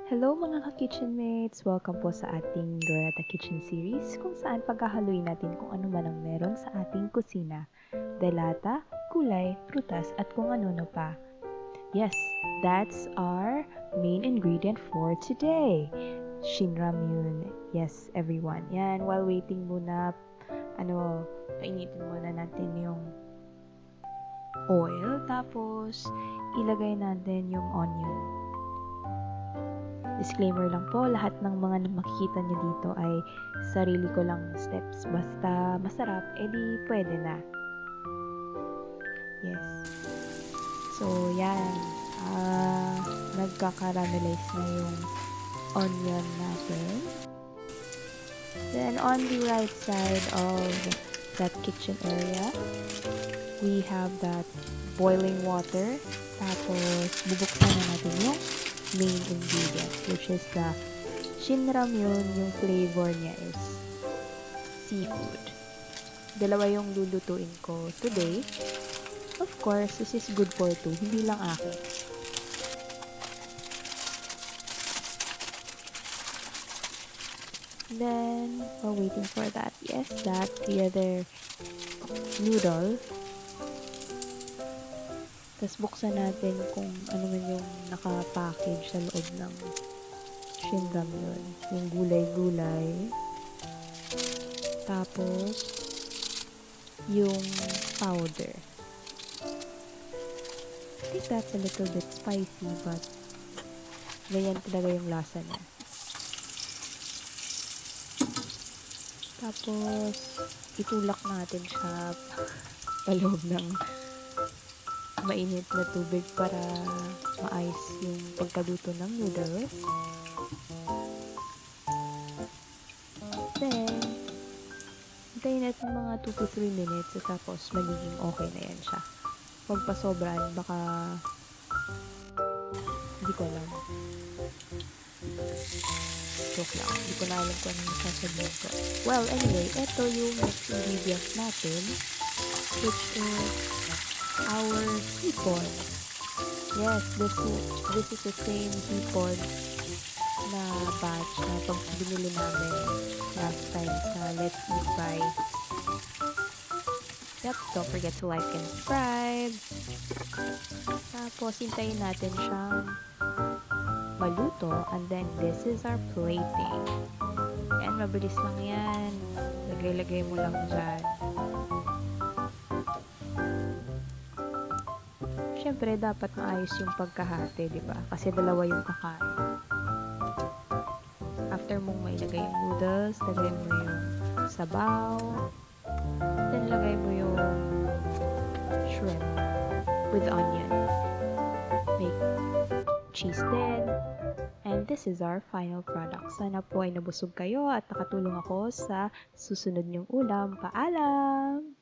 Hello mga ka-kitchenmates! Welcome po sa ating Roleta Kitchen Series kung saan paghahaluin natin kung ano man ang meron sa ating kusina. Delata, gulay, prutas at kung ano-ano pa. Yes, that's our main ingredient for today. Ramyun. Yes, everyone. Yan, while waiting muna, painitin muna natin yung oil. Tapos, ilagay natin yung onion. Disclaimer lang po, lahat ng mga makikita nyo dito ay sarili ko lang steps. Basta masarap, edi pwede na. Yes. So, yan. Nagkakaramelize na yung onion natin. Then, on the right side of that kitchen area, we have that boiling water. Tapos, bubuksan na natin yung main ingredient, which is the Ramyun. Yung flavor niya is seafood. Dalawa yung lulutuin ko today. Of course, this is good for two, hindi lang akin. Then, while waiting for that, yes, that the other noodle. Tapos buksan natin kung ano man yung naka-package sa loob ng Ramyun. Yung gulay-gulay. Tapos, yung powder. I think that's a little bit spicy, but ganyan talaga yung lasa niya. Tapos, itulak natin siya paloob ng mainit na tubig para maayos yung pagkaluto ng noodles. Then, hintayin natin mga 2 to 3 minutes at tapos magiging okay na yan siya. Huwag pa sobraan, baka hindi ko alam. Joke lang, hindi ko na alam kung ano yung sasabihin ko. Well, anyway, ito yung next ingredient natin, which is our hipon. Yes, this is the same hipon na batch na pag binili namin last time sa Let's Eat Buy. Yep, don't forget to like and subscribe. Tapos, hintayin natin siyang maluto, and then this is our plating. Yan, mabilis lang yan. Lagay-lagay mo lang dyan. Siyempre, dapat maayos yung pagkahati, di ba? Kasi dalawa yung kakain. After mong mailagay yung noodles, lagay mo yung sabaw, then lagay mo yung shrimp with onion. Make cheese din. And this is our final product. Sana po ay nabusog kayo at nakatulong ako sa susunod niyong ulam. Paalam!